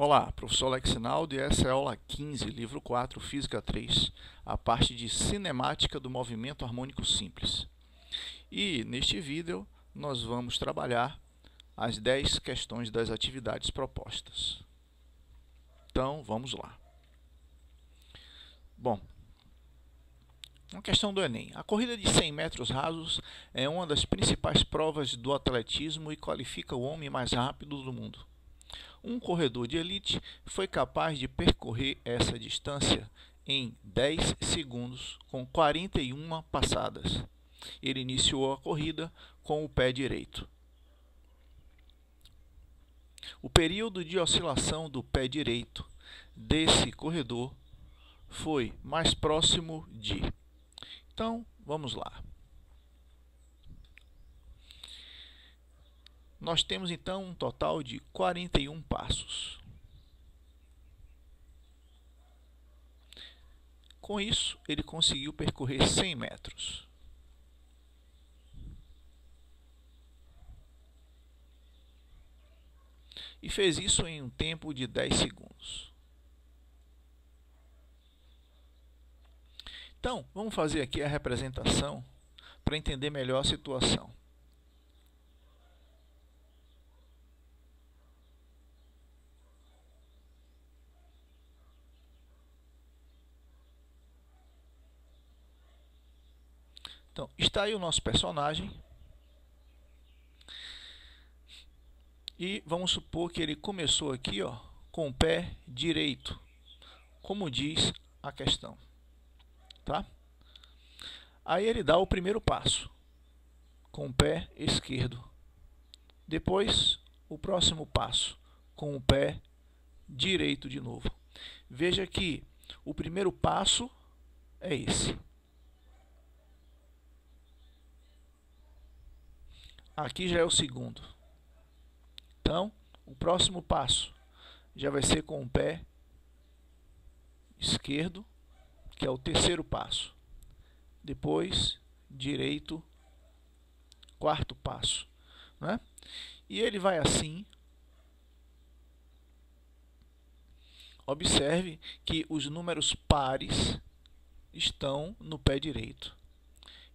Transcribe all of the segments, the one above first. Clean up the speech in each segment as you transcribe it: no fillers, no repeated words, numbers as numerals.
Olá, professor Alex Sinaldo, e essa é a aula 15, livro 4, Física 3, a parte de cinemática do movimento harmônico simples. E neste vídeo nós vamos trabalhar as 10 questões das atividades propostas. Então, vamos lá. Bom, uma questão do Enem. A corrida de 100 metros rasos é uma das principais provas do atletismo e qualifica o homem mais rápido do mundo. Um corredor de elite foi capaz de percorrer essa distância em 10 segundos com 41 passadas. Ele iniciou a corrida com o pé direito. O período de oscilação do pé direito desse corredor foi mais próximo de... Então, vamos lá. Nós temos então um total de 41 passos. Com isso, ele conseguiu percorrer 100 metros. E fez isso em um tempo de 10 segundos. Então, vamos fazer aqui a representação para entender melhor a situação. Então, está aí o nosso personagem. E vamos supor que ele começou aqui, ó, com o pé direito, como diz a questão. Tá? Aí ele dá o primeiro passo, com o pé esquerdo. Depois, o próximo passo, com o pé direito de novo. Veja que o primeiro passo é esse. Aqui já é o segundo. Então, o próximo passo já vai ser com o pé esquerdo, que é o terceiro passo. Depois, direito, quarto passo, né? E ele vai assim. Observe que os números pares estão no pé direito.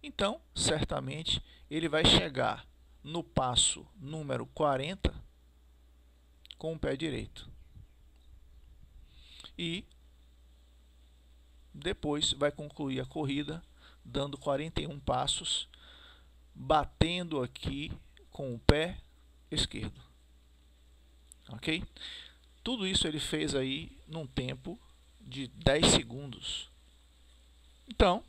Então, certamente, ele vai chegar no passo número 40 com o pé direito. E depois vai concluir a corrida dando 41 passos, batendo aqui com o pé esquerdo. Ok? Tudo isso ele fez aí num tempo de 10 segundos. Então,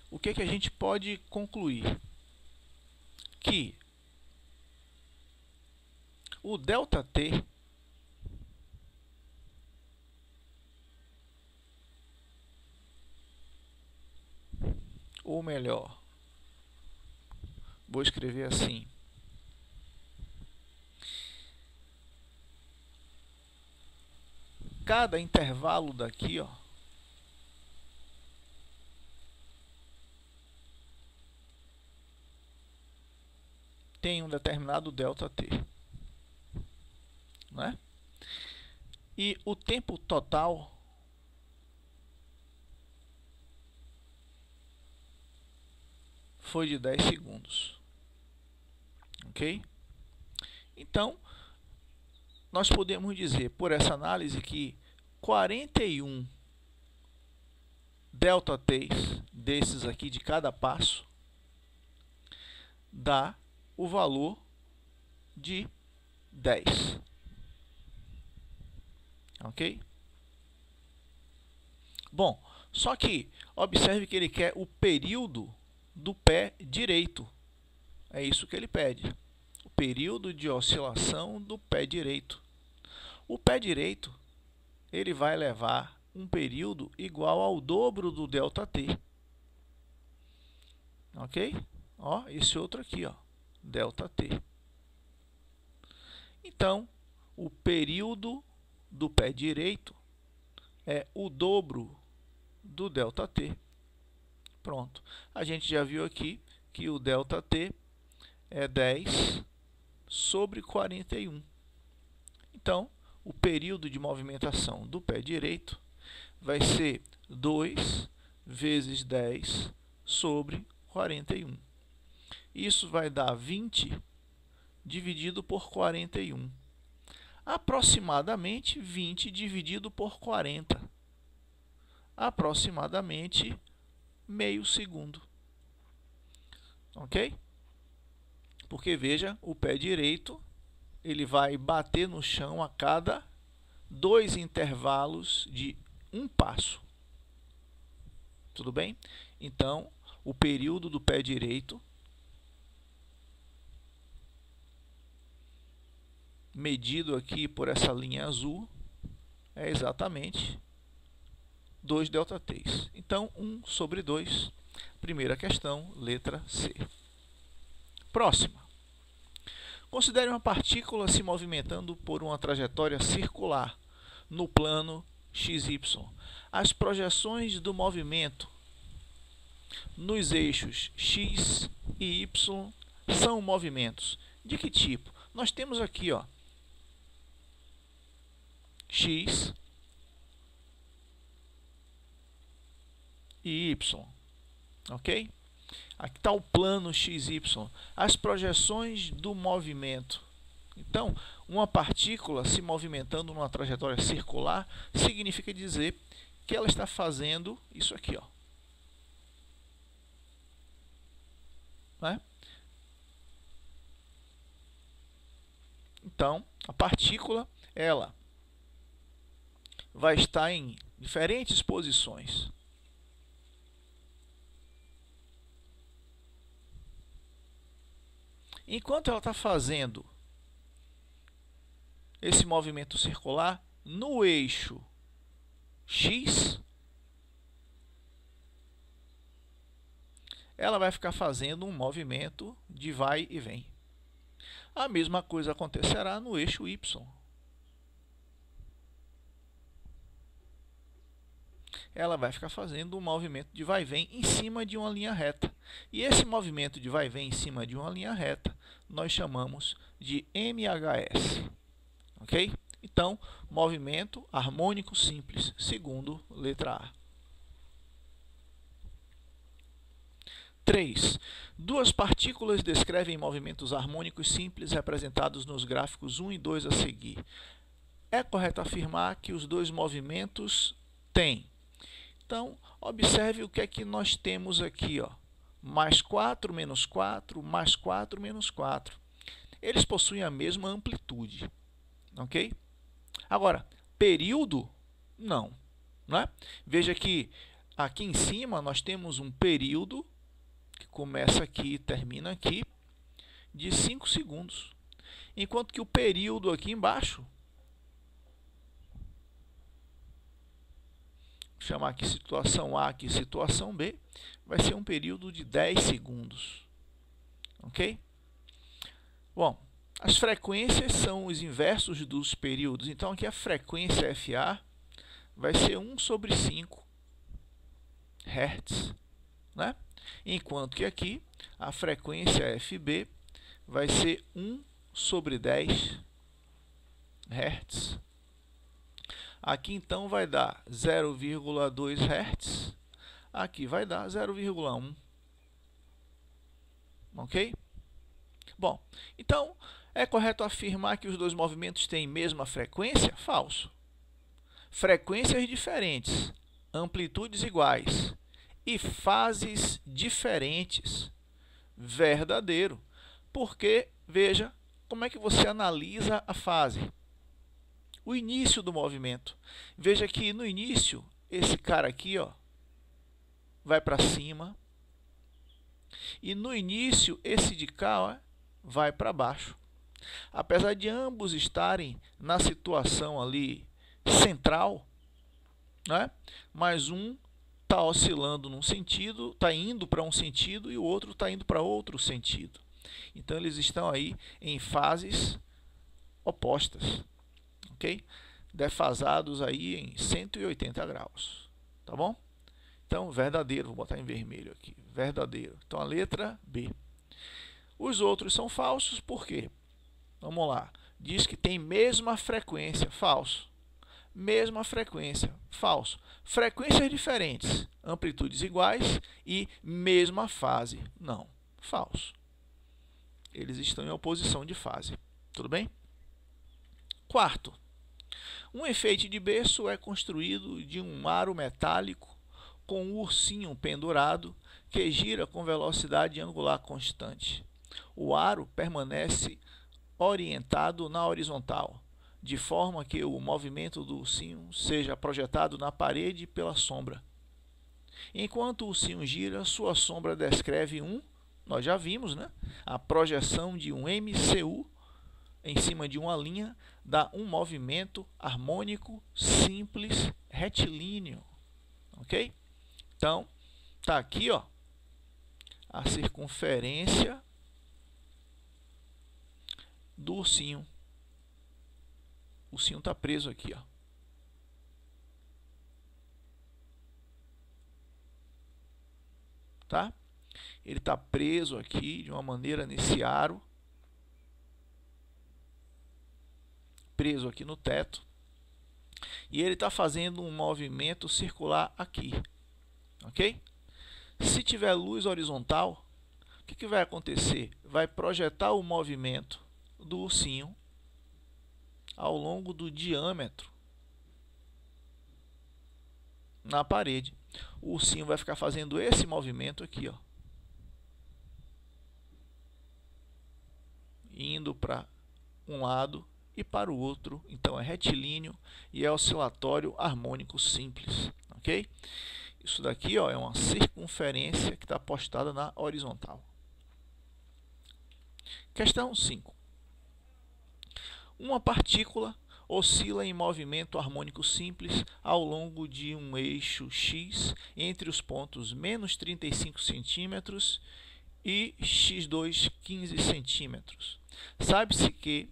o que a gente pode concluir? Que o ΔT ou melhor, vou escrever assim: cada intervalo daqui, ó, tem um determinado ΔT, né? E o tempo total foi de 10 segundos. Ok? Então, nós podemos dizer, por essa análise, que 41 ΔTs desses aqui de cada passo dá o valor de 10. Ok? Bom, só que observe que ele quer o período do pé direito. É isso que ele pede. O período de oscilação do pé direito. O pé direito, ele vai levar um período igual ao dobro do ΔT. Ok? Ó, esse outro aqui, ó, ΔT. Então, o período do pé direito é o dobro do ΔT. Pronto. A gente já viu aqui que o ΔT é 10 sobre 41. Então, o período de movimentação do pé direito vai ser 2 vezes 10 sobre 41. Isso vai dar 20 dividido por 41. Aproximadamente 20 dividido por 40. Aproximadamente meio segundo. Ok? Porque, veja, o pé direito ele vai bater no chão a cada 2 intervalos de um passo. Tudo bem? Então, o período do pé direito, medido aqui por essa linha azul, é exatamente 2 ΔT. Então, 1 sobre 2. Primeira questão, letra C. Próxima. Considere uma partícula se movimentando por uma trajetória circular no plano XY. As projeções do movimento nos eixos X e Y são movimentos de que tipo? Nós temos aqui, ó, X e Y, ok? Aqui está o plano XY, as projeções do movimento. Então, uma partícula se movimentando numa trajetória circular significa dizer que ela está fazendo isso aqui, ó. Né? Então, a partícula, ela vai estar em diferentes posições. Enquanto ela está fazendo esse movimento circular no eixo X, ela vai ficar fazendo um movimento de vai e vem. A mesma coisa acontecerá no eixo Y. Ela vai ficar fazendo um movimento de vai e vem em cima de uma linha reta. E esse movimento de vai e vem em cima de uma linha reta, nós chamamos de MHS. Ok? Então, movimento harmônico simples, segundo letra A. 3. Duas partículas descrevem movimentos harmônicos simples representados nos gráficos 1 e 2 a seguir. É correto afirmar que os dois movimentos têm. Então, observe o que é que nós temos aqui, ó. Mais 4, menos 4, mais 4, menos 4. Eles possuem a mesma amplitude. Ok? Agora, período, não. Né? Veja que aqui em cima nós temos um período que começa aqui e termina aqui, de 5 segundos. Enquanto que o período aqui embaixo, vou chamar aqui situação A, aqui situação B, vai ser um período de 10 segundos. Ok? Bom, as frequências são os inversos dos períodos. Então, aqui a frequência FA vai ser 1 sobre 5 Hz. Né? Enquanto que aqui a frequência FB vai ser 1 sobre 10 Hz. Aqui então vai dar 0,2 Hz. Aqui vai dar 0,1. Ok? Bom, então é correto afirmar que os dois movimentos têm mesma frequência? Falso. Frequências diferentes, amplitudes iguais e fases diferentes. Verdadeiro. Porque, veja, como é que você analisa a fase? O início do movimento. Veja que no início, esse cara aqui, ó, vai para cima. E no início, esse de cá, ó, vai para baixo. Apesar de ambos estarem na situação ali central, né? Mas um está oscilando num sentido, está indo para um sentido e o outro está indo para outro sentido. Então, eles estão aí em fases opostas, ok? Defasados aí em 180 graus, tá bom? Então, verdadeiro, vou botar em vermelho aqui, verdadeiro. Então, a letra B. Os outros são falsos, por quê? Vamos lá. diz que tem mesma frequência, falso. Mesma frequência, falso. Frequências diferentes, amplitudes iguais e mesma fase, não, falso. Eles estão em oposição de fase, tudo bem? Quarto, um enfeite de berço é construído de um aro metálico com um ursinho pendurado que gira com velocidade angular constante. O aro permanece orientado na horizontal, de forma que o movimento do ursinho seja projetado na parede pela sombra. Enquanto o ursinho gira, sua sombra descreve nós já vimos, né? A projeção de um MCU em cima de uma linha dá um movimento harmônico simples retilíneo, ok? Então, tá aqui, ó, a circunferência do ursinho. O ursinho está preso aqui, ó. Tá? Ele está preso aqui de uma maneira nesse aro, preso aqui no teto, e ele está fazendo um movimento circular aqui, ok? Se tiver luz horizontal, o que vai acontecer? Vai projetar o movimento do ursinho ao longo do diâmetro na parede. O ursinho vai ficar fazendo esse movimento aqui, ó, indo para um lado e para o outro. Então é retilíneo e é oscilatório harmônico simples, ok? Isso daqui, ó, é uma circunferência que está postada na horizontal. Questão 5. Uma partícula oscila em movimento harmônico simples ao longo de um eixo x entre os pontos menos 35 centímetros e x2 15 centímetros. Sabe-se que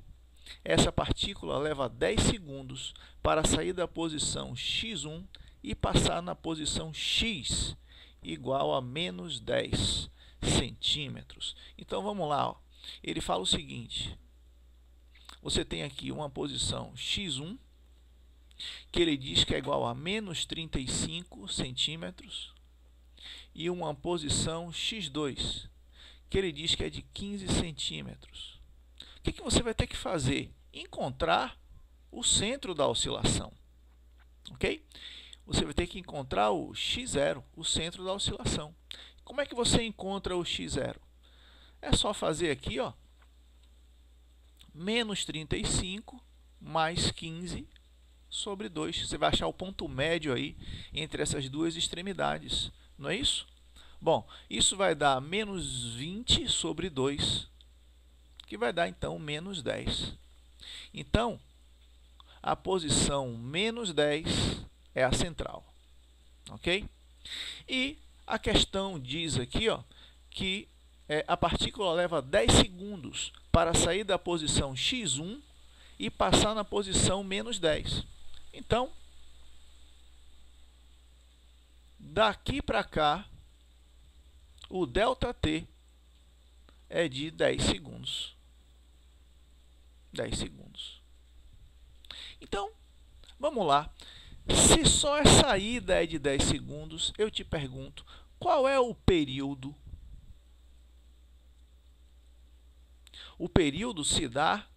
essa partícula leva 10 segundos para sair da posição x1 e passar na posição x igual a menos 10 centímetros. Então vamos lá, ó. Ele fala o seguinte: você tem aqui uma posição x1, que ele diz que é igual a menos 35 centímetros, e uma posição x2, que ele diz que é de 15 centímetros. O que você vai ter que fazer? Encontrar o centro da oscilação, ok? Você vai ter que encontrar o x0, o centro da oscilação. Como é que você encontra o x0? É só fazer aqui, ó, menos 35 mais 15 sobre 2. Você vai achar o ponto médio aí entre essas duas extremidades, não é isso? Bom, isso vai dar menos 20 sobre 2, que vai dar, então, menos 10. Então, a posição menos 10 é a central, ok? E a questão diz aqui, ó, que a partícula leva 10 segundos para sair da posição x1 e passar na posição menos 10. Então, daqui para cá, o ΔT é de 10 segundos. 10 segundos. Então, vamos lá. Se só a saída é de 10 segundos, eu te pergunto, qual é o período? O período se dá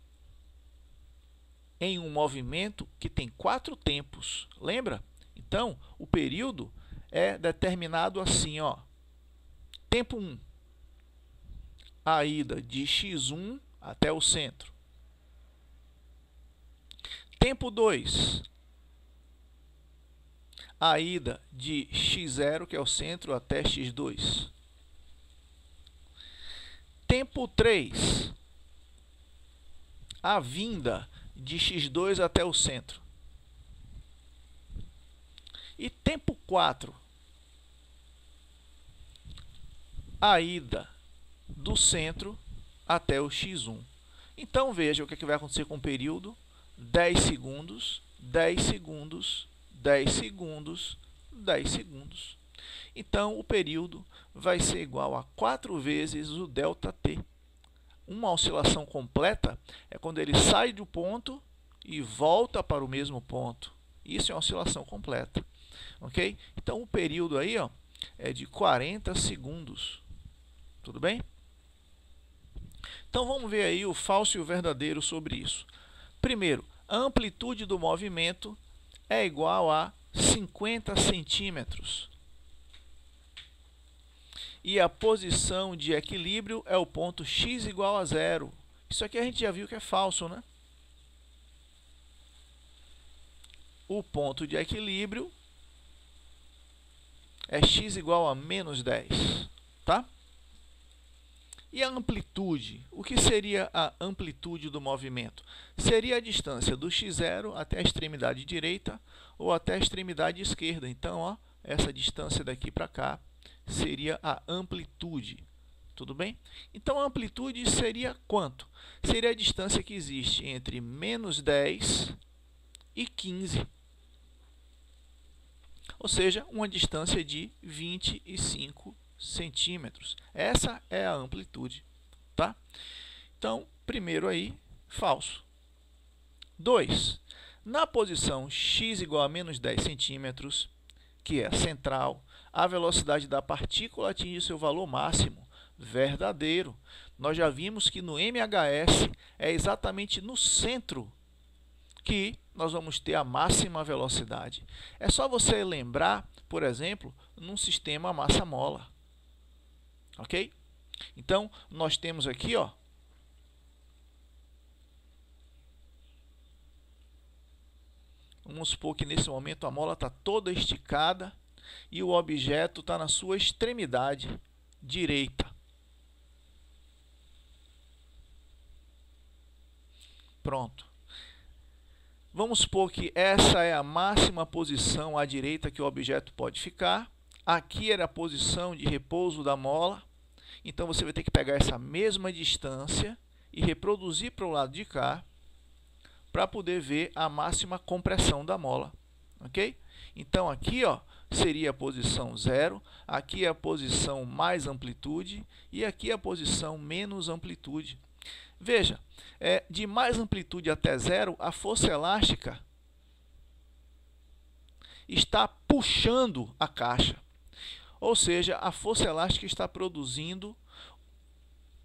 em um movimento que tem 4 tempos. Lembra? Então, o período é determinado assim, ó. Tempo 1, a ida de x1 até o centro. Tempo 2, a ida de x0, que é o centro, até x2. Tempo 3, a vinda de x2 até o centro. E tempo 4, a ida do centro até o x1. Então, veja o que vai acontecer com o período. 10 segundos, 10 segundos, 10 segundos, 10 segundos. Então, o período vai ser igual a 4 vezes o ΔT. uma oscilação completa é quando ele sai do ponto e volta para o mesmo ponto. Isso é uma oscilação completa. Ok? Então, o período aí, ó, é de 40 segundos. Tudo bem? Então, vamos ver aí o falso e o verdadeiro sobre isso. Primeiro, a amplitude do movimento é igual a 50 centímetros. E a posição de equilíbrio é o ponto x igual a 0. Isso aqui a gente já viu que é falso, né? O ponto de equilíbrio é x igual a menos 10, tá? E a amplitude? O que seria a amplitude do movimento? Seria a distância do x0 até a extremidade direita ou até a extremidade esquerda. Então, ó, essa distância daqui para cá seria a amplitude. Tudo bem? Então, a amplitude seria quanto? Seria a distância que existe entre menos 10 e 15. Ou seja, uma distância de 25 centímetros. Essa é a amplitude, tá? Então, primeiro aí, falso. 2. Na posição x igual a menos 10 centímetros, que é central, a velocidade da partícula atinge seu valor máximo. Verdadeiro. Nós já vimos que no MHS é exatamente no centro que nós vamos ter a máxima velocidade. É só você lembrar, por exemplo, num sistema massa-mola. Ok? Então, nós temos aqui, ó, vamos supor que nesse momento a mola está toda esticada e o objeto está na sua extremidade direita. Pronto. Vamos supor que essa é a máxima posição à direita que o objeto pode ficar. Aqui era a posição de repouso da mola. Então, você vai ter que pegar essa mesma distância e reproduzir para o lado de cá para poder ver a máxima compressão da mola. Ok? Então, aqui, ó, seria a posição 0, aqui é a posição mais amplitude e aqui é a posição menos amplitude. Veja, de mais amplitude até 0, a força elástica está puxando a caixa. Ou seja, a força elástica está produzindo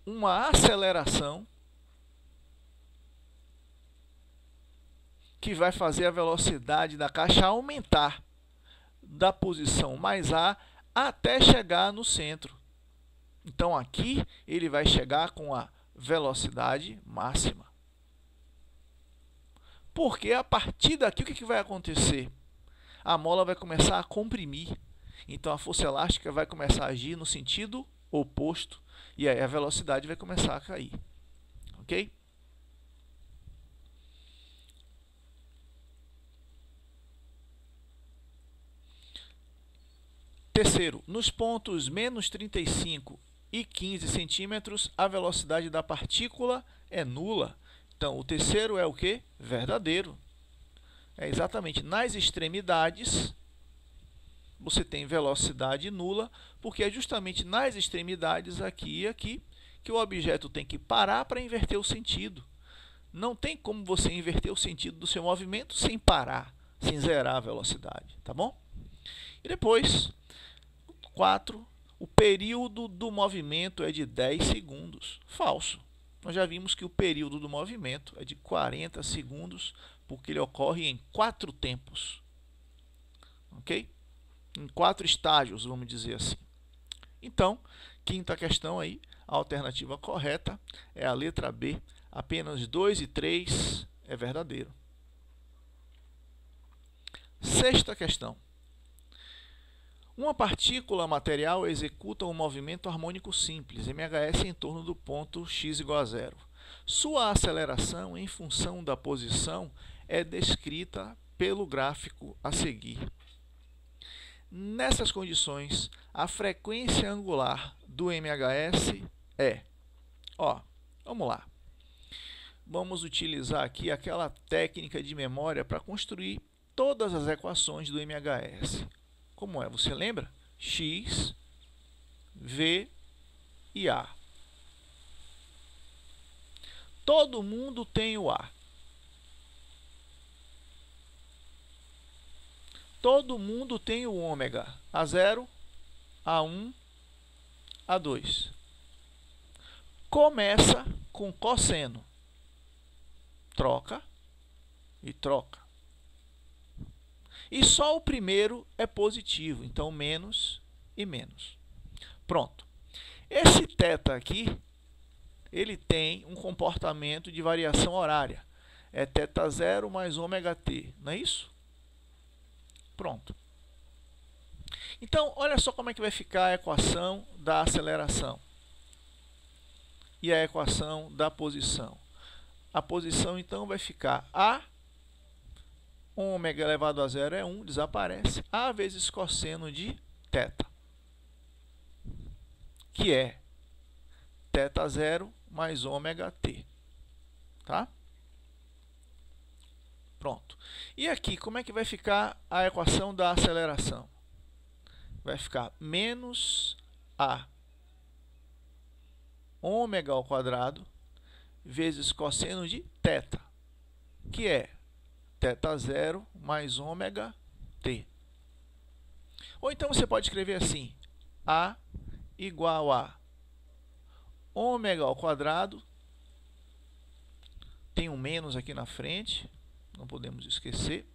uma aceleração que vai fazer a velocidade da caixa aumentar da posição mais A até chegar no centro. Então, aqui ele vai chegar com a velocidade máxima. Porque a partir daqui, o que vai acontecer? A mola vai começar a comprimir. Então, a força elástica vai começar a agir no sentido oposto. E aí a velocidade vai começar a cair. Ok? Terceiro, nos pontos menos 35 e 15 centímetros, a velocidade da partícula é nula. Então, o terceiro é o quê? Verdadeiro. É exatamente nas extremidades você tem velocidade nula, porque é justamente nas extremidades, aqui e aqui, que o objeto tem que parar para inverter o sentido. Não tem como você inverter o sentido do seu movimento sem parar, sem zerar a velocidade, tá bom? E depois, 4, o período do movimento é de 10 segundos. Falso. Nós já vimos que o período do movimento é de 40 segundos, porque ele ocorre em 4 tempos. Ok? Em 4 estágios, vamos dizer assim. Então, quinta questão aí, a alternativa correta é a letra B. Apenas 2 e 3 é verdadeiro. Sexta questão. Uma partícula material executa um movimento harmônico simples, MHS, em torno do ponto x igual a 0. Sua aceleração em função da posição é descrita pelo gráfico a seguir. Nessas condições, a frequência angular do MHS é... vamos lá. Vamos utilizar aqui aquela técnica de memória para construir todas as equações do MHS. Como é? Você lembra? X, V e A. Todo mundo tem o A. Todo mundo tem o ômega. A0, A1, A2. Começa com cosseno. Troca e troca. E só o primeiro é positivo, então menos e menos. Pronto. Esse θ aqui, ele tem um comportamento de variação horária. É θ0 mais ômega-t, não é isso? Pronto. Então, olha só como é que vai ficar a equação da aceleração e a equação da posição. A posição, então, vai ficar A, ômega elevado a 0 é 1, desaparece, A vezes cosseno de θ, que é θ0 mais ômega-t. Tá? Pronto. E aqui, como é que vai ficar a equação da aceleração? Vai ficar menos A ômega ao quadrado vezes cosseno de θ, que é θ0 mais ômega-t. Ou então você pode escrever assim, A igual a ômega ao quadrado, tem um menos aqui na frente, não podemos esquecer,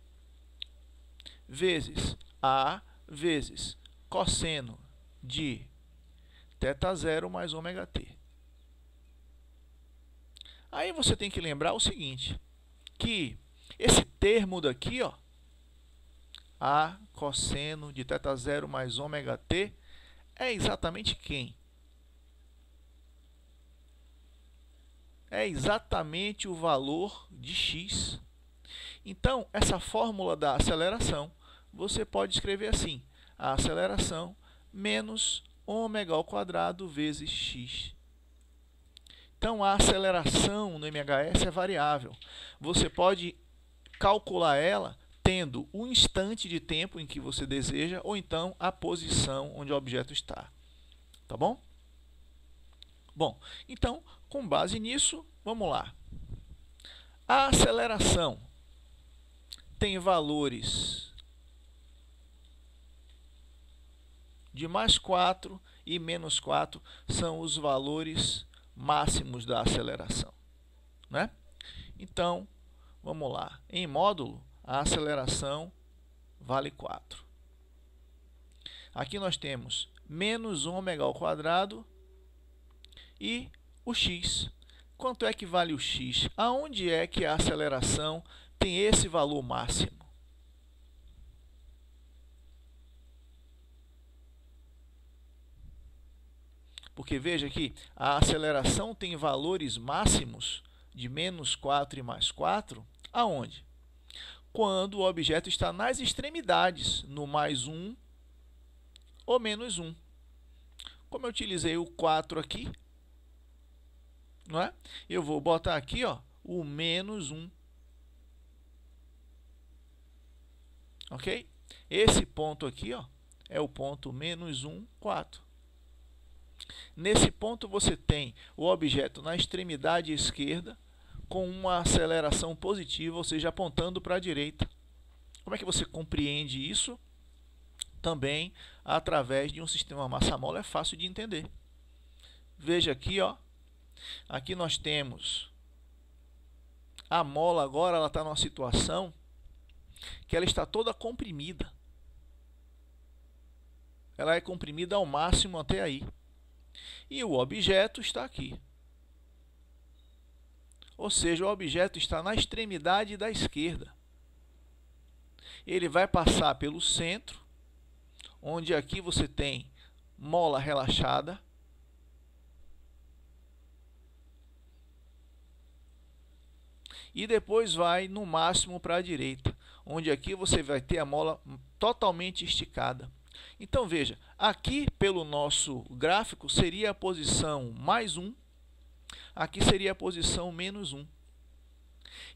vezes A vezes cosseno de θ0 mais ômega-t. Aí você tem que lembrar o seguinte, que esse termo daqui, ó, A cosseno de θ0 mais ômega-t, é exatamente quem? É exatamente o valor de x. Então, essa fórmula da aceleração, você pode escrever assim, a aceleração menos ômega ao quadrado vezes x. Então, a aceleração no MHS é variável. Você pode calcular ela tendo o instante de tempo em que você deseja, ou então a posição onde o objeto está. Tá bom? Bom, então, com base nisso, vamos lá. A aceleração tem valores de mais 4 e menos 4, são os valores máximos da aceleração, né? Então, vamos lá. Em módulo, a aceleração vale 4. Aqui nós temos menos ômega ao quadrado e o x. Quanto é que vale o x? Aonde é que a aceleração tem esse valor máximo? Porque veja aqui, a aceleração tem valores máximos de menos 4 e mais 4, aonde? Quando o objeto está nas extremidades, no mais 1 ou menos 1. Como eu utilizei o 4 aqui, não é? Eu vou botar aqui, ó, o menos 1. Ok? Esse ponto aqui, ó, é o ponto menos 1, 4. Nesse ponto você tem o objeto na extremidade esquerda com uma aceleração positiva, ou seja, apontando para a direita. Como é que você compreende isso? Também através de um sistema massa-mola, é fácil de entender. Veja aqui, ó, aqui nós temos a mola agora, ela está numa situação que ela está toda comprimida. Ela é comprimida ao máximo até aí. E o objeto está aqui. Ou seja, o objeto está na extremidade da esquerda. Ele vai passar pelo centro, onde aqui você tem mola relaxada. E depois vai no máximo para a direita, onde aqui você vai ter a mola totalmente esticada. Então veja, aqui pelo nosso gráfico seria a posição mais 1, aqui seria a posição menos 1.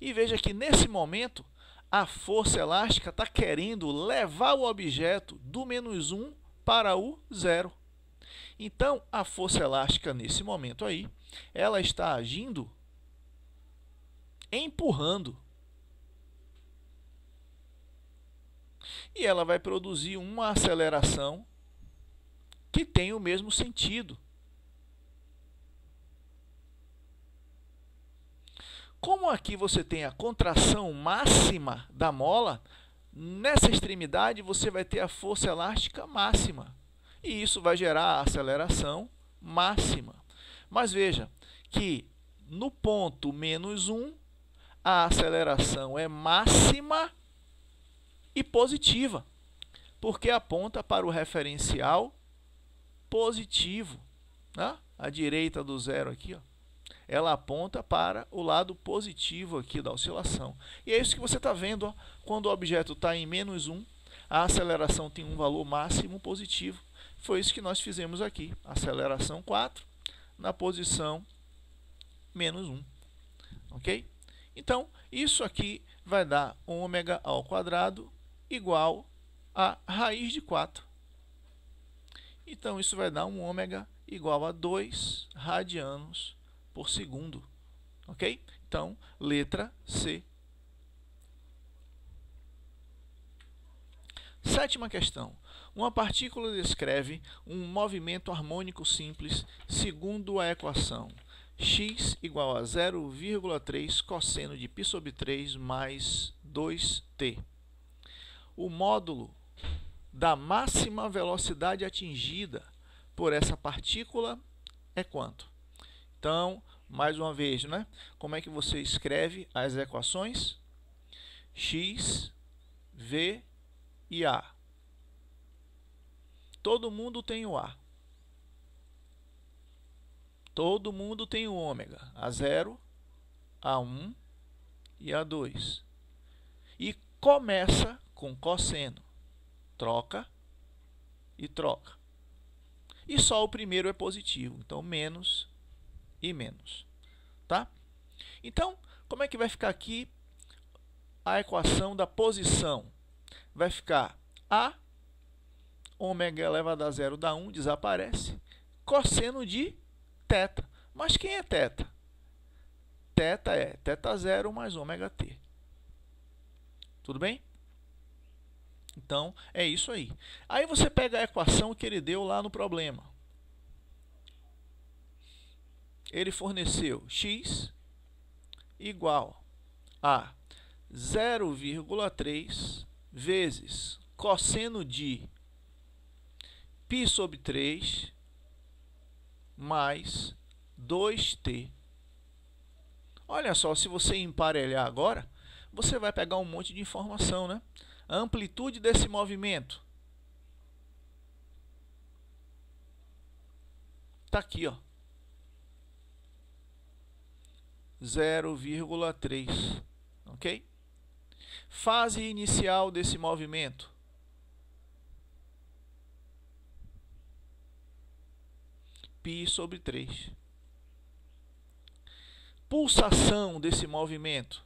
E veja que nesse momento a força elástica está querendo levar o objeto do menos 1 para o 0. Então a força elástica nesse momento aí, ela está agindo empurrando. E ela vai produzir uma aceleração que tem o mesmo sentido. Como aqui você tem a contração máxima da mola, nessa extremidade você vai ter a força elástica máxima. E isso vai gerar a aceleração máxima. Mas veja que no ponto -1, a aceleração é máxima e positiva, porque aponta para o referencial positivo, né? À direita do zero aqui, ó, ela aponta para o lado positivo aqui da oscilação. E é isso que você está vendo, ó, quando o objeto está em -1, a aceleração tem um valor máximo positivo. Foi isso que nós fizemos aqui, aceleração 4 na posição -1, ok? Então, isso aqui vai dar ômega ao quadrado igual a raiz de 4. Então, isso vai dar um ômega igual a 2 radianos por segundo, ok? Então, letra C. Sétima questão. Uma partícula descreve um movimento harmônico simples segundo a equação x igual a 0,3 cosseno de π sobre 3 mais 2t. O módulo da máxima velocidade atingida por essa partícula é quanto? Então, mais uma vez, né? Como é que você escreve as equações? X, V e A. Todo mundo tem o A. Todo mundo tem o ômega. A0, A1 e A2. E começa com cosseno. Troca e troca. E só o primeiro é positivo. Então, menos e menos. Tá? Então, como é que vai ficar aqui a equação da posição? Vai ficar A, ômega elevado a 0 dá 1, desaparece. Cosseno de θ. Mas quem é θ? Θ é θ0 mais ômega t. Tudo bem? Então, é isso aí. Aí você pega a equação que ele deu lá no problema. Ele forneceu x igual a 0,3 vezes cosseno de π sobre 3 mais 2t. Olha só, se você emparelhar agora, você vai pegar um monte de informação, né? A amplitude desse movimento está aqui, ó. 0,3, ok? Fase inicial desse movimento. Π sobre 3. Pulsação desse movimento.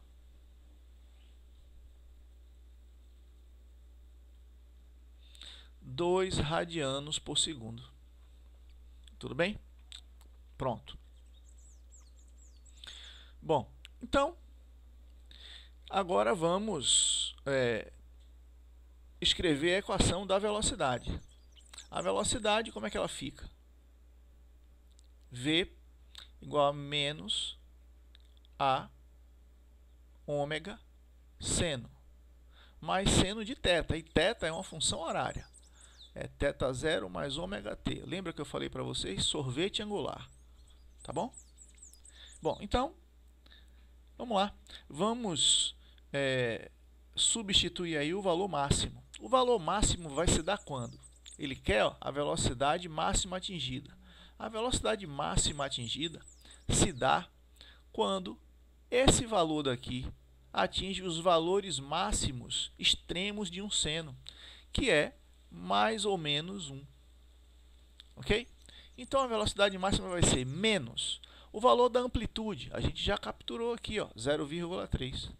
Dois radianos por segundo. Tudo bem? Pronto. Bom, então, agora vamos escrever a equação da velocidade. A velocidade, como é que ela fica? V igual a menos A ômega seno, mais seno de θ. E θ é uma função horária. É θ0 mais ômega t. Lembra que eu falei para vocês? Sorvete angular. Tá bom? Bom, então, vamos lá. Vamos substituir aí o valor máximo. O valor máximo vai se dar quando? Ele quer, ó, a velocidade máxima atingida. A velocidade máxima atingida se dá quando esse valor daqui atinge os valores máximos extremos de um seno, que é mais ou menos 1. Ok? Então, a velocidade máxima vai ser menos o valor da amplitude. A gente já capturou aqui, 0,3.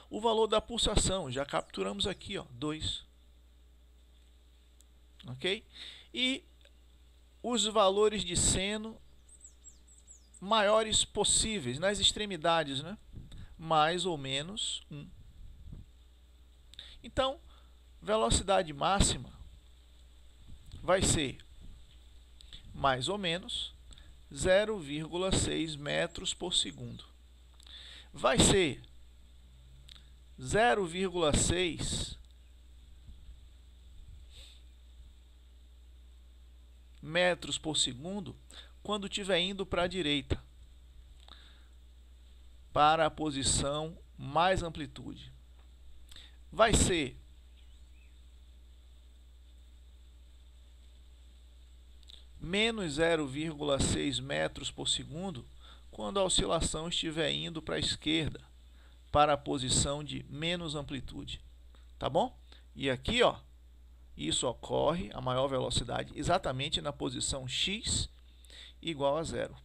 O valor da pulsação, já capturamos aqui, 2. Ok? E os valores de seno maiores possíveis, nas extremidades, né? Mais ou menos 1. Então, velocidade máxima vai ser mais ou menos 0,6 metros por segundo. Vai ser 0,6 metros por segundo quando estiver indo para a direita, para a posição mais amplitude. Vai ser menos 0,6 metros por segundo quando a oscilação estiver indo para a esquerda, para a posição de menos amplitude. Tá bom? E aqui, ó, isso ocorre, a maior velocidade, exatamente na posição x igual a 0.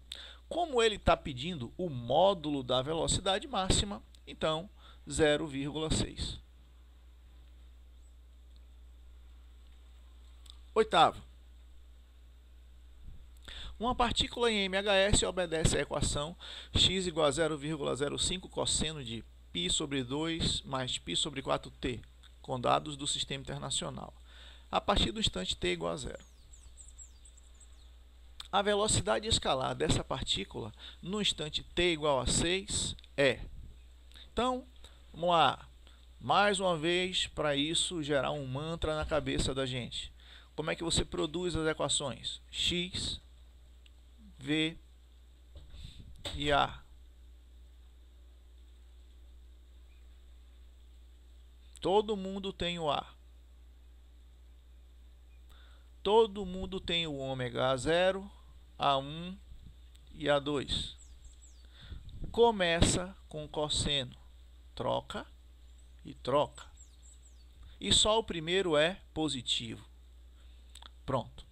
Como ele está pedindo o módulo da velocidade máxima, então 0,6. Oitavo. Uma partícula em MHS obedece à equação x igual a 0,05 cosseno de π sobre 2 mais π sobre 4t, com dados do Sistema Internacional, a partir do instante t igual a 0. A velocidade escalar dessa partícula no instante t igual a 6 é... Então, vamos lá. Mais uma vez, para isso, gerar um mantra na cabeça da gente. Como é que você produz as equações? X, V e A. Todo mundo tem o A. Todo mundo tem o ômega A0, A1 e A2. Começa com cosseno. Troca e troca. E só o primeiro é positivo. Pronto.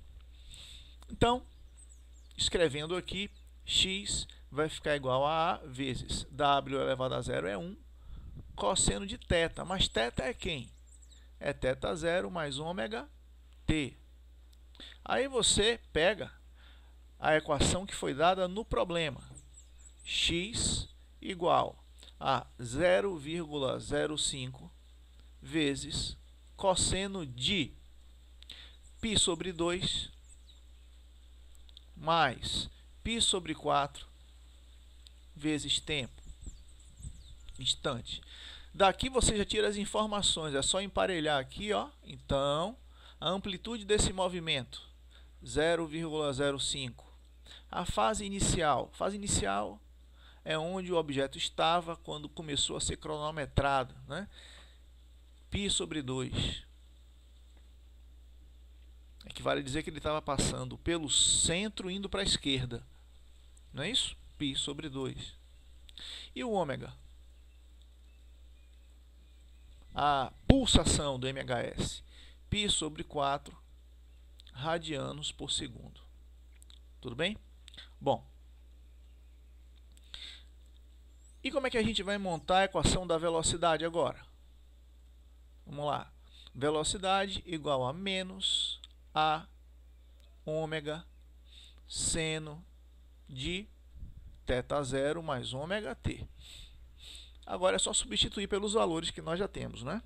Então, escrevendo aqui, x vai ficar igual a vezes w elevado a 0 é 1, cosseno de θ. Mas θ é quem? É θ0 mais ômega t. Aí você pega a equação que foi dada no problema. X igual a 0,05 vezes cosseno de π sobre 2 mais π sobre 4 vezes tempo, instante. Daqui você já tira as informações, é só emparelhar aqui, ó. Então, a amplitude desse movimento, 0,05. A fase inicial é onde o objeto estava quando começou a ser cronometrado, né? π sobre 2. Equivale a dizer que ele estava passando pelo centro indo para a esquerda. Não é isso? π sobre 2. E o ômega? A pulsação do MHS. π sobre 4 radianos por segundo. Tudo bem? Bom. E como é que a gente vai montar a equação da velocidade agora? Vamos lá. Velocidade igual a menos a ômega seno de θ0 mais ômega t. Agora é só substituir pelos valores que nós já temos, né?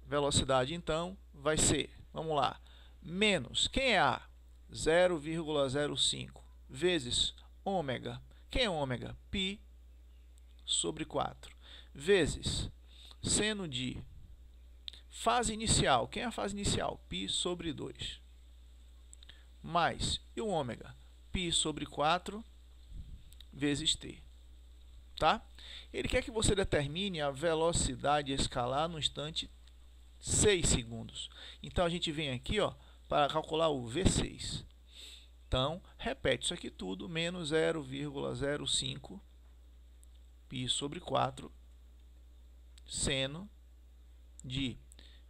Velocidade, então, vai ser, vamos lá, menos, quem é A? 0,05 vezes ômega. Quem é ômega? π sobre 4 vezes seno de fase inicial. Quem é a fase inicial? π sobre 2 mais, e o ômega? π sobre 4 vezes t. Tá? Ele quer que você determine a velocidade escalar no instante 6 segundos. Então, a gente vem aqui, ó, para calcular o V6. Então, repete isso aqui tudo, menos 0,05 π sobre 4 seno de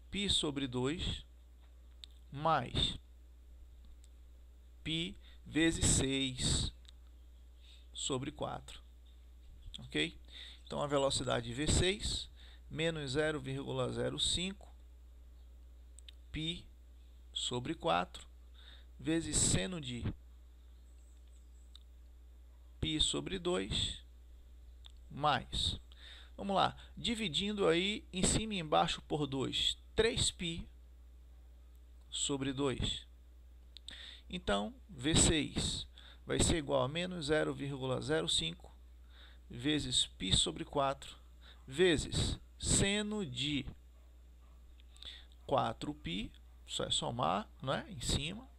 π sobre 2 mais π vezes 6 sobre 4. Ok? Então, a velocidade V6 menos 0,05 π sobre 4 vezes seno de π sobre 2 mais, vamos lá, dividindo aí em cima e embaixo por 2, 3π sobre 2. Então, V6 vai ser igual a menos 0,05 vezes π sobre 4 vezes seno de 4π, só é somar, não é? Em cima,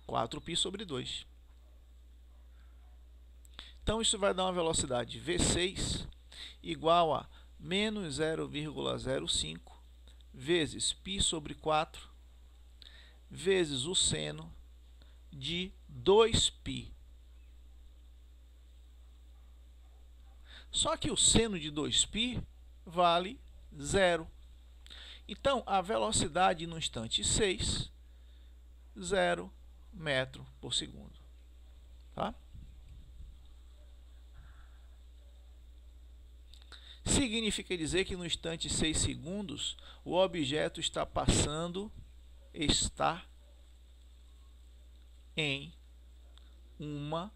4π sobre 2. Então, isso vai dar uma velocidade V6 igual a menos 0,05 vezes π sobre 4 vezes o seno de 2π. Só que o seno de 2π vale 0. Então, a velocidade no instante 6, 0 metro por segundo. Tá? Significa dizer que no instante 6 segundos, o objeto está em uma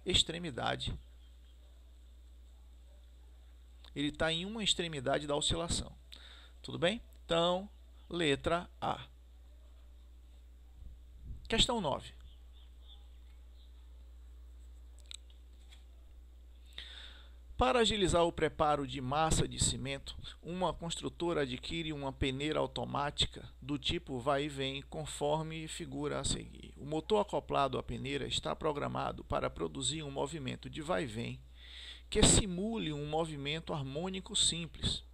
extremidade. Ele está em uma extremidade da oscilação. Tudo bem? Então, letra A. Questão 9. Para agilizar o preparo de massa de cimento, uma construtora adquire uma peneira automática do tipo vai e vem, conforme figura a seguir. O motor acoplado à peneira está programado para produzir um movimento de vai e vem que simule um movimento harmônico simples.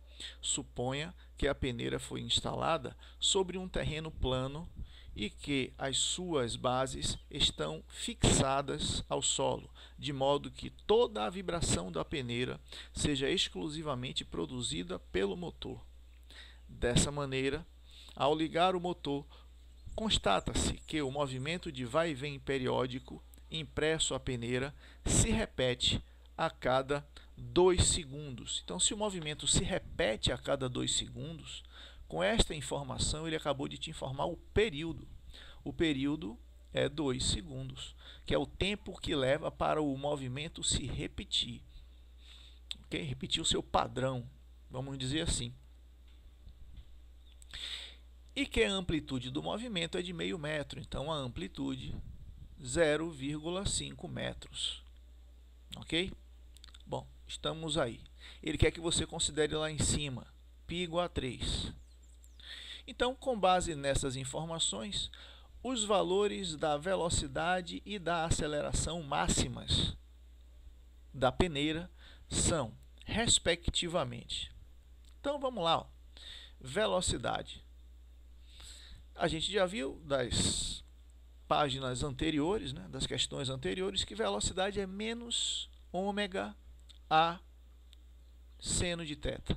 Suponha que a peneira foi instalada sobre um terreno plano e que as suas bases estão fixadas ao solo, de modo que toda a vibração da peneira seja exclusivamente produzida pelo motor. Dessa maneira, ao ligar o motor, constata-se que o movimento de vai e vem periódico impresso à peneira se repete a cada 2 segundos. Então, se o movimento se repete a cada 2 segundos, com esta informação ele acabou de te informar o período. O período é 2 segundos, que é o tempo que leva para o movimento se repetir. Okay? Repetir o seu padrão, vamos dizer assim. E que a amplitude do movimento é de meio metro, então a amplitude 0,5 metros. Ok? Bom, estamos aí. Ele quer que você considere lá em cima, π igual a 3. Então, com base nessas informações, os valores da velocidade e da aceleração máximas da peneira são, respectivamente. Então, vamos lá. Ó. Velocidade. A gente já viu das páginas anteriores, né, das questões anteriores, que velocidade é menos ômega a seno de θ.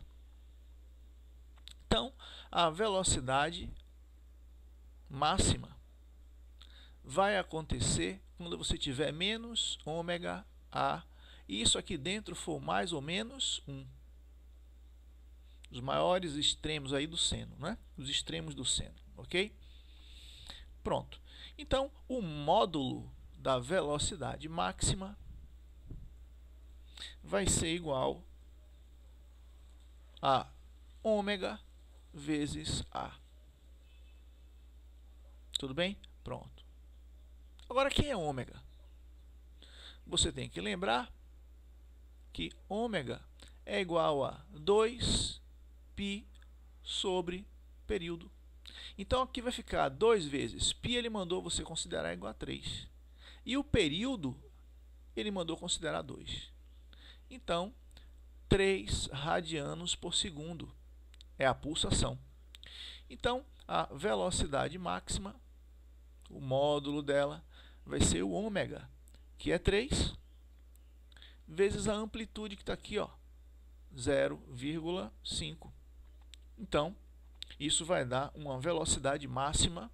Então, a velocidade máxima vai acontecer quando você tiver menos ômega a, e isso aqui dentro for mais ou menos 1. Os maiores extremos aí do seno, né? Os extremos do seno, ok? Pronto. Então, o módulo da velocidade máxima vai ser igual a ômega vezes A. Tudo bem? Pronto. Agora, quem é ômega? Você tem que lembrar que ômega é igual a 2π sobre período. Então, aqui vai ficar 2 vezes π, ele mandou você considerar igual a 3. E o período, ele mandou considerar 2. Então, 3 radianos por segundo é a pulsação. Então, a velocidade máxima, o módulo dela, vai ser o ômega, que é 3, vezes a amplitude que está aqui, 0,5. Então, isso vai dar uma velocidade máxima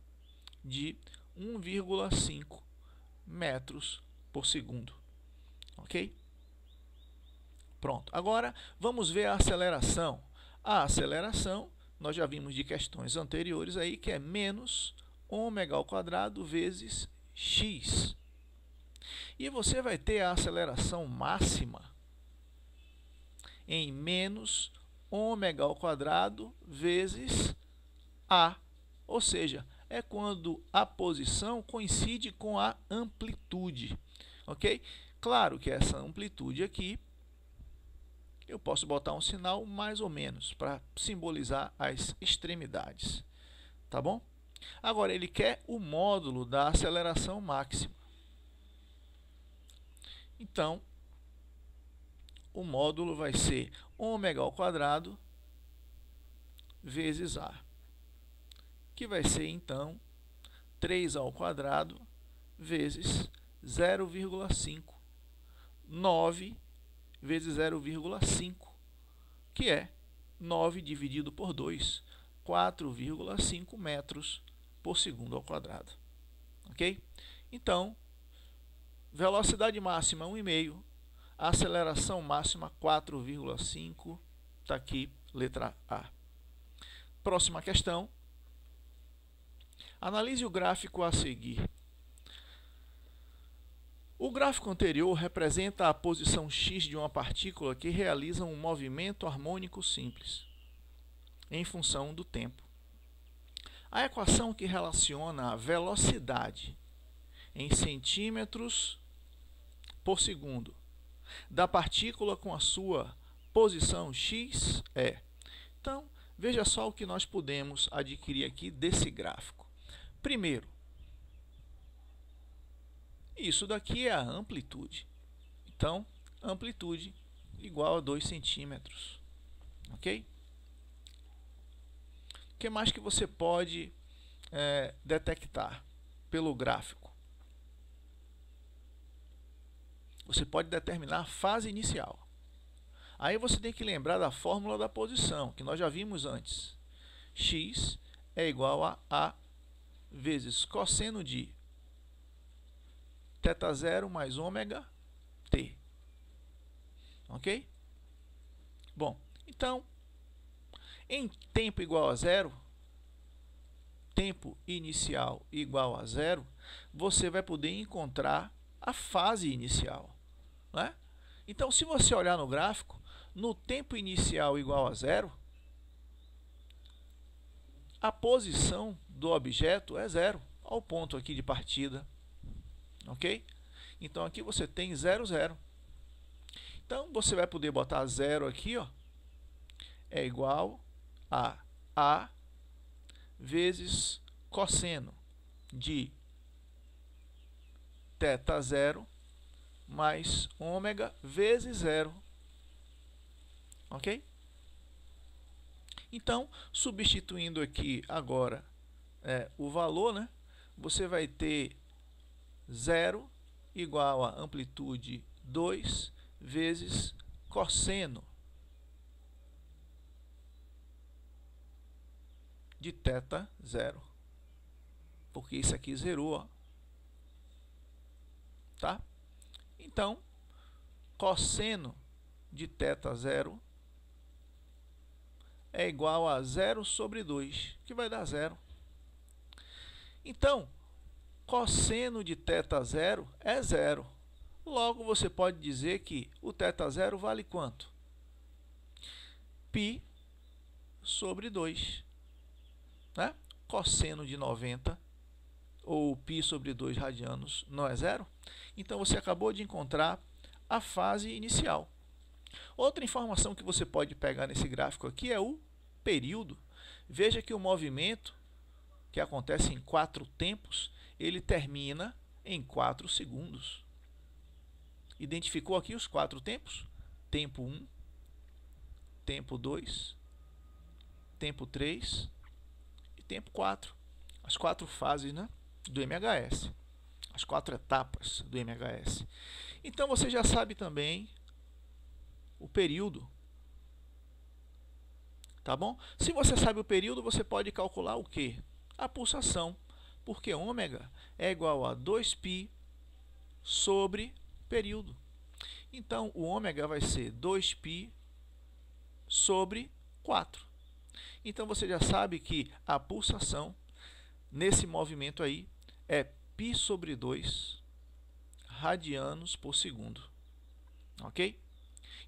de 1,5 metros por segundo. Ok? Pronto. Agora, vamos ver a aceleração. A aceleração, nós já vimos de questões anteriores aí, que é menos ômega ao quadrado vezes x. E você vai ter a aceleração máxima em menos ômega ao quadrado vezes A. Ou seja, é quando a posição coincide com a amplitude. Ok? Claro que essa amplitude aqui, eu posso botar um sinal mais ou menos para simbolizar as extremidades. Tá bom? Agora, ele quer o módulo da aceleração máxima. Então, o módulo vai ser ômega ao quadrado vezes A, que vai ser, então, 3 ao quadrado vezes 0,5. 9 vezes 0,5, que é 9 dividido por 2, 4,5 metros por segundo ao quadrado. Ok? Então, velocidade máxima 1,5, aceleração máxima 4,5, está aqui, letra A. Próxima questão. Analise o gráfico a seguir. O gráfico anterior representa a posição x de uma partícula que realiza um movimento harmônico simples, em função do tempo. A equação que relaciona a velocidade em centímetros por segundo da partícula com a sua posição x é. Então, veja só o que nós podemos adquirir aqui desse gráfico. Primeiro, isso daqui é a amplitude. Então, amplitude igual a 2 centímetros. Ok? O que mais que você pode detectar pelo gráfico? Você pode determinar a fase inicial. Aí você tem que lembrar da fórmula da posição, que nós já vimos antes. X é igual a A vezes cosseno de θ0 mais ômega t. Ok? Bom, então, em tempo igual a zero, tempo inicial igual a zero, você vai poder encontrar a fase inicial. Né? Então, se você olhar no gráfico, no tempo inicial igual a zero, a posição do objeto é zero, ao ponto aqui de partida. Ok? Então, aqui você tem 0, 0. Então, você vai poder botar 0 aqui, ó, é igual a A vezes cosseno de θ0 mais ômega vezes 0. Ok? Então, substituindo aqui agora o valor, né, você vai ter 0 igual a amplitude 2 vezes cosseno de θ0. Porque isso aqui zerou, ó. Tá? Então, cosseno de θ0 é igual a 0 sobre 2, que vai dar 0. Então, cosseno de θ0 é 0. Logo, você pode dizer que o θ0 vale quanto? Π sobre 2. Né? Cosseno de 90, ou π sobre 2 radianos, não é 0? Então, você acabou de encontrar a fase inicial. Outra informação que você pode pegar nesse gráfico aqui é o período. Veja que o movimento, que acontece em 4 tempos, ele termina em 4 segundos. Identificou aqui os 4 tempos? Tempo 1, tempo 2, tempo 3 e tempo 4. As 4 fases, né, do MHS. As 4 etapas do MHS. Então, você já sabe também o período. Tá bom? Se você sabe o período, você pode calcular o quê? A pulsação. Porque ômega é igual a 2π sobre período. Então, o ômega vai ser 2π sobre 4. Então, você já sabe que a pulsação nesse movimento aí é π sobre 2 radianos por segundo. Ok?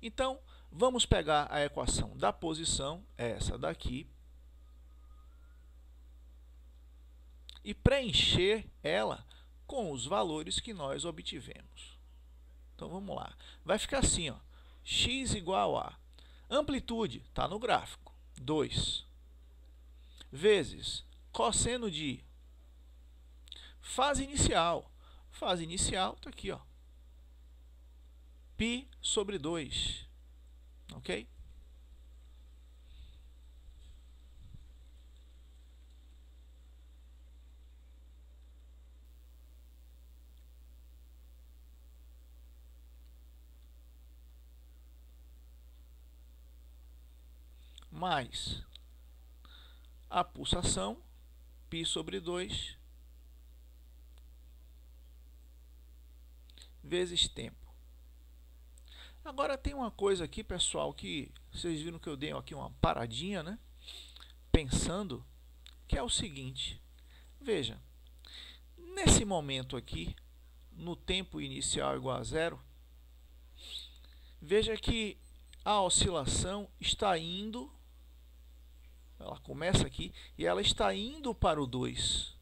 Então, vamos pegar a equação da posição, essa daqui, e preencher ela com os valores que nós obtivemos. Então, vamos lá. Vai ficar assim, ó, x igual a amplitude, está no gráfico, 2, vezes cosseno de fase inicial. Fase inicial está aqui, ó, π sobre 2. Ok? Mais a pulsação, π sobre 2, vezes tempo. Agora tem uma coisa aqui, pessoal, que vocês viram que eu dei aqui uma paradinha, né? Pensando, que é o seguinte. Veja, nesse momento aqui, no tempo inicial igual a zero, veja que a oscilação está indo, ela começa aqui e ela está indo para o 2.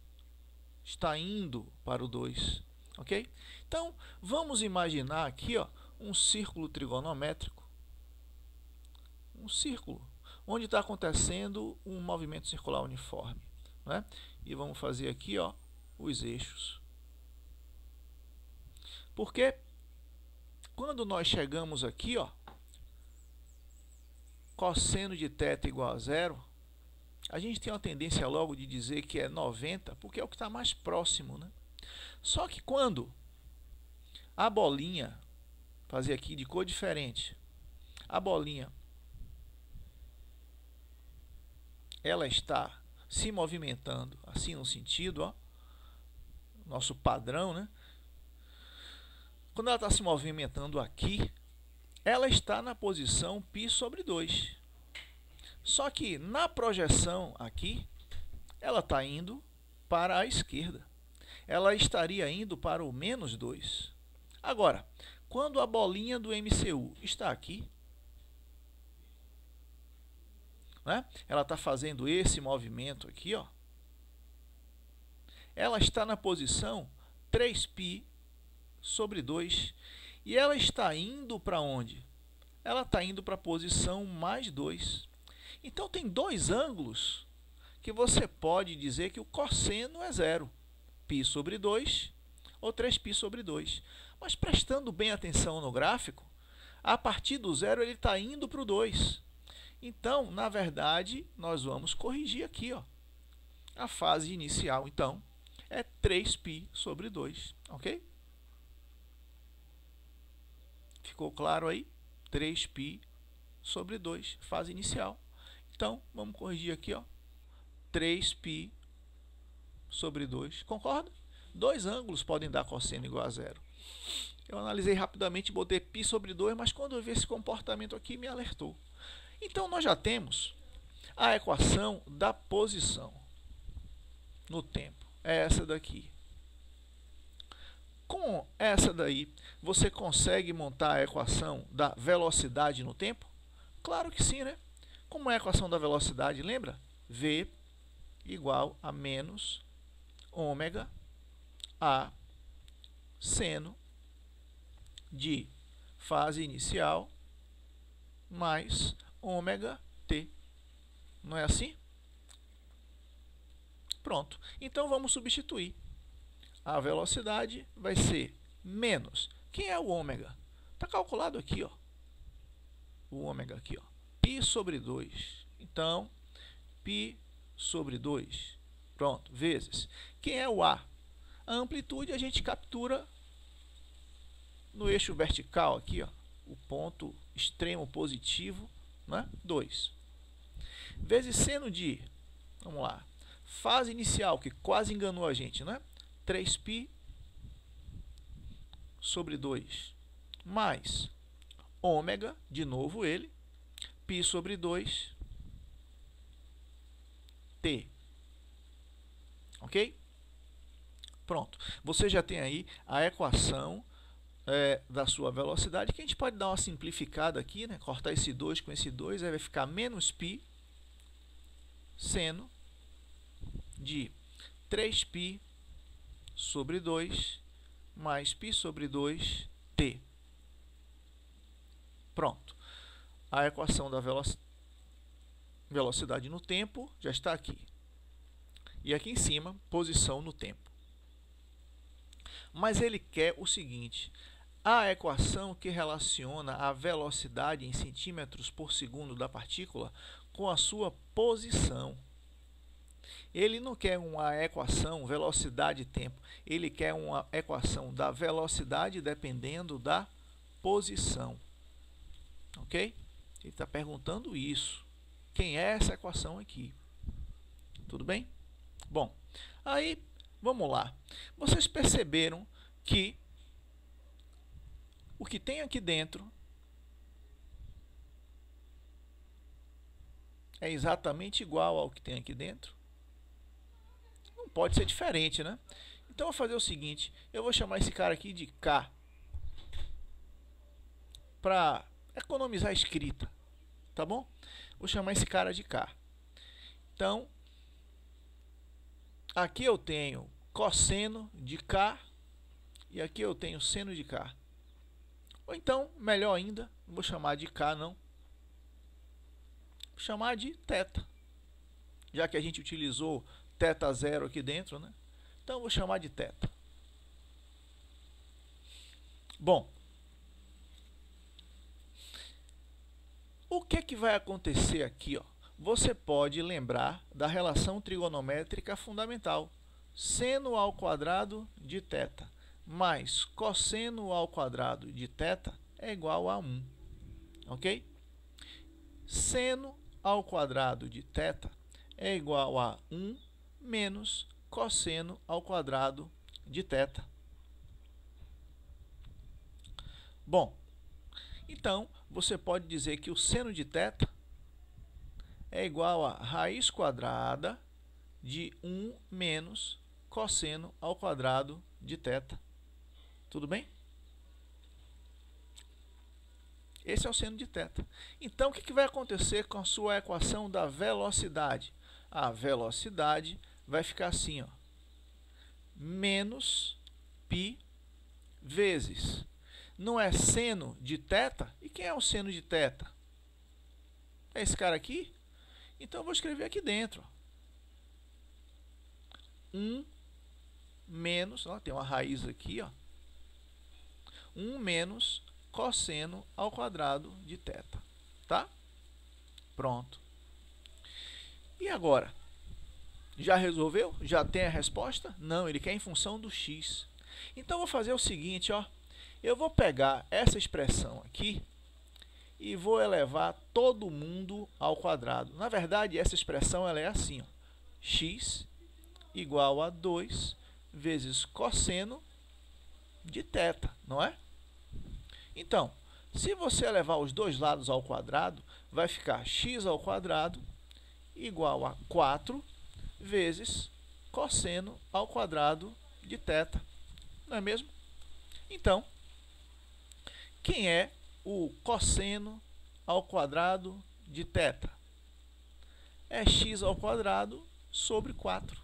Está indo para o 2, ok? Então, vamos imaginar aqui, ó, um círculo trigonométrico, um círculo, onde está acontecendo um movimento circular uniforme, né? E vamos fazer aqui, ó, os eixos. Porque quando nós chegamos aqui, ó, cosseno de θ igual a zero, a gente tem uma tendência logo de dizer que é 90, porque é o que está mais próximo, né? Só que quando a bolinha, fazer aqui de cor diferente, a bolinha, ela está se movimentando assim no sentido, ó, nosso padrão, né? Quando ela está se movimentando aqui, ela está na posição π sobre 2. Só que na projeção aqui, ela está indo para a esquerda. Ela estaria indo para o menos 2. Agora, quando a bolinha do MCU está aqui, né, ela está fazendo esse movimento aqui, ó, ela está na posição 3π sobre 2. E ela está indo para onde? Ela está indo para a posição mais 2. Então, tem dois ângulos que você pode dizer que o cosseno é zero. π sobre 2 ou 3π sobre 2. Mas prestando bem atenção no gráfico, a partir do zero ele está indo para o 2. Então, na verdade, nós vamos corrigir aqui, ó. A fase inicial, então, é 3π sobre 2. Ok? Ficou claro aí? 3π sobre 2, fase inicial. Então, vamos corrigir aqui, ó. 3π sobre 2. Concorda? Dois ângulos podem dar cosseno igual a zero. Eu analisei rapidamente e botei π sobre 2, mas quando eu vi esse comportamento aqui, me alertou. Então, nós já temos a equação da posição no tempo. É essa daqui. Com essa daí, você consegue montar a equação da velocidade no tempo? Claro que sim, né? Como é a equação da velocidade, lembra? V igual a menos ômega a seno de fase inicial mais ômega t. Não é assim? Pronto. Então, vamos substituir. A velocidade vai ser menos. Quem é o ômega? Está calculado aqui, ó. O ômega aqui, ó. π sobre 2. Então, π sobre 2. Pronto, vezes. Quem é o A? A amplitude a gente captura no eixo vertical aqui, ó. O ponto extremo positivo, né? 2. Vezes seno de, vamos lá, fase inicial, que quase enganou a gente, né? 3π sobre 2, mais ômega, de novo ele, π sobre 2, t. Ok? Pronto. Você já tem aí a equação da sua velocidade, que a gente pode dar uma simplificada aqui, né? Cortar esse 2 com esse 2, aí vai ficar menos π seno de 3π sobre 2 mais π sobre 2t. Pronto. A equação da velocidade no tempo já está aqui. E aqui em cima, posição no tempo. Mas ele quer o seguinte: a equação que relaciona a velocidade em centímetros por segundo da partícula com a sua posição. Ele não quer uma equação velocidade-tempo, ele quer uma equação da velocidade dependendo da posição. Ok? Ele está perguntando isso. Quem é essa equação aqui? Tudo bem? Bom, aí vamos lá. Vocês perceberam que o que tem aqui dentro é exatamente igual ao que tem aqui dentro? Não pode ser diferente, né? Então eu vou fazer o seguinte: eu vou chamar esse cara aqui de K, para economizar a escrita, tá bom? Vou chamar esse cara de K. Então, aqui eu tenho cosseno de K e aqui eu tenho seno de K. Ou então, melhor ainda, não vou chamar de K não, vou chamar de θ, já que a gente utilizou θ0 aqui dentro, né? Então, vou chamar de θ. Bom, o que vai acontecer aqui? Ó? Você pode lembrar da relação trigonométrica fundamental. Seno ao quadrado de θ mais cosseno ao quadrado de θ é igual a 1. Ok? Seno ao quadrado de θ é igual a 1 menos cosseno ao quadrado de θ. Bom, então você pode dizer que o seno de θ é igual a raiz quadrada de 1 menos cosseno ao quadrado de θ. Tudo bem? Esse é o seno de θ. Então, o que vai acontecer com a sua equação da velocidade? A velocidade vai ficar assim, ó, menos π vezes. Não é seno de θ? E quem é o seno de θ? É esse cara aqui? Então, eu vou escrever aqui dentro. 1 menos, ó, tem uma raiz aqui, ó, 1 menos cosseno ao quadrado de θ. Tá? Pronto. E agora? Já resolveu? Já tem a resposta? Não, ele quer em função do x. Então, eu vou fazer o seguinte, ó. Eu vou pegar essa expressão aqui e vou elevar todo mundo ao quadrado. Na verdade, essa expressão ela é assim, ó, x igual a 2 vezes cosseno de θ, não é? Então, se você elevar os dois lados ao quadrado, vai ficar x ao quadrado igual a 4 vezes cosseno ao quadrado de θ. Não é mesmo? Então, quem é o cosseno ao quadrado de θ? É x ao quadrado sobre 4.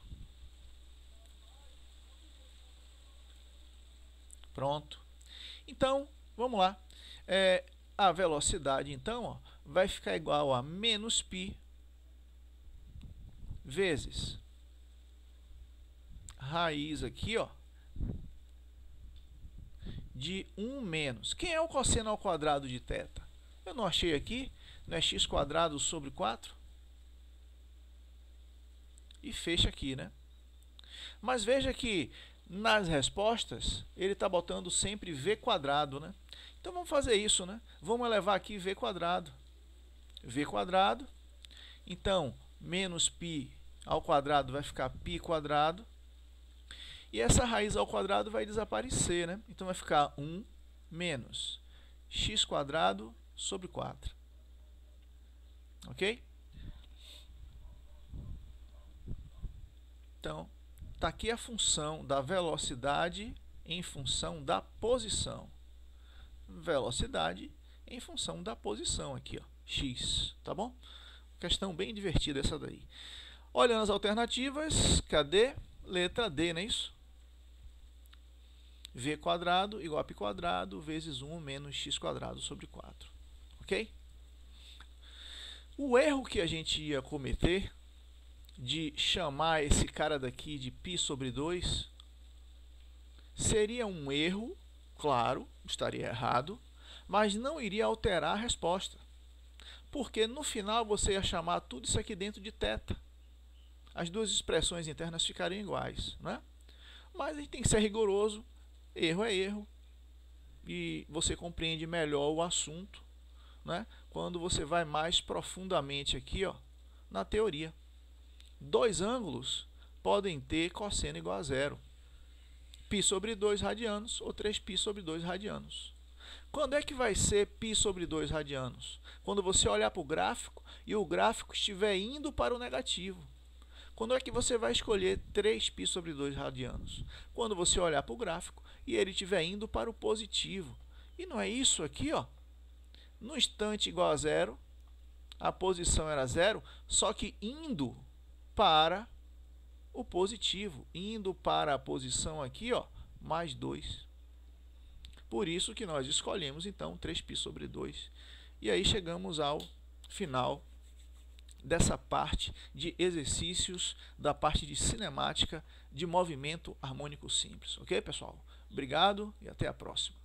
Pronto. Então, vamos lá. A velocidade, então, ó, vai ficar igual a menos π vezes raiz aqui, ó, de 1 menos. Quem é o cosseno ao quadrado de θ? Eu não achei aqui. Não é x quadrado sobre 4? E fecha aqui, né? Mas veja que nas respostas ele está botando sempre v quadrado, né? Então vamos fazer isso, né? Vamos elevar aqui v quadrado. V quadrado. Então, menos π ao quadrado vai ficar π quadrado. E essa raiz ao quadrado vai desaparecer, né? Então vai ficar 1 menos x quadrado sobre 4. Ok? Então, está aqui a função da velocidade em função da posição. velocidade em função da posição aqui, ó, x, tá bom? Questão bem divertida essa daí. Olhando as alternativas, cadê? Letra D, não é isso? V quadrado igual a π quadrado vezes 1 menos x quadrado sobre 4. Ok? O erro que a gente ia cometer de chamar esse cara daqui de π sobre 2 seria um erro, claro, estaria errado, mas não iria alterar a resposta. Porque no final você ia chamar tudo isso aqui dentro de θ. As duas expressões internas ficariam iguais, né? Mas a gente tem que ser rigoroso, erro é erro, e você compreende melhor o assunto, né, quando você vai mais profundamente aqui, ó, na teoria. Dois ângulos podem ter cosseno igual a zero. π sobre 2 radianos ou 3π sobre 2 radianos. Quando é que vai ser π sobre 2 radianos? Quando você olhar para o gráfico e o gráfico estiver indo para o negativo. Quando é que você vai escolher 3π sobre 2 radianos? Quando você olhar para o gráfico e ele estiver indo para o positivo. E não é isso aqui, ó? No instante igual a zero, a posição era zero, só que indo para o positivo, indo para a posição aqui, ó, mais 2. Por isso que nós escolhemos, então, 3π sobre 2. E aí chegamos ao final dessa parte de exercícios, da parte de cinemática de movimento harmônico simples. Ok, pessoal? Obrigado e até a próxima.